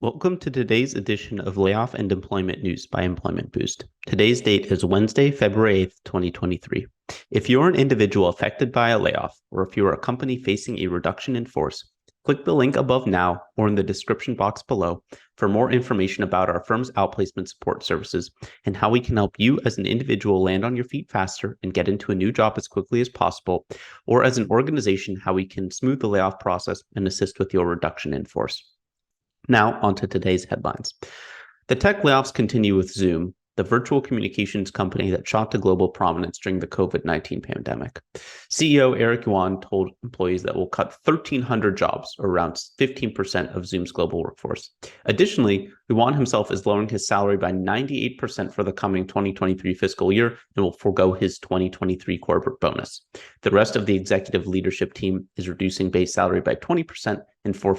Welcome to today's edition of Layoff and Employment News by Employment Boost. Today's date is Wednesday, February 8th, 2023. If you're an individual affected by a layoff, or if you are a company facing a reduction in force, click the link above now or in the description box below for more information about our firm's outplacement support services and how we can help you as an individual land on your feet faster and get into a new job as quickly as possible, or as an organization, how we can smooth the layoff process and assist with your reduction in force. Now, on to today's headlines. The tech layoffs continue with Zoom, the virtual communications company that shot to global prominence during the COVID-19 pandemic. CEO Eric Yuan told employees that will cut 1,300 jobs, or around 15% of Zoom's global workforce. Additionally, Yuan himself is lowering his salary by 98% for the coming 2023 fiscal year and will forego his 2023 corporate bonus. The rest of the executive leadership team is reducing base salary by 20% and forfeiting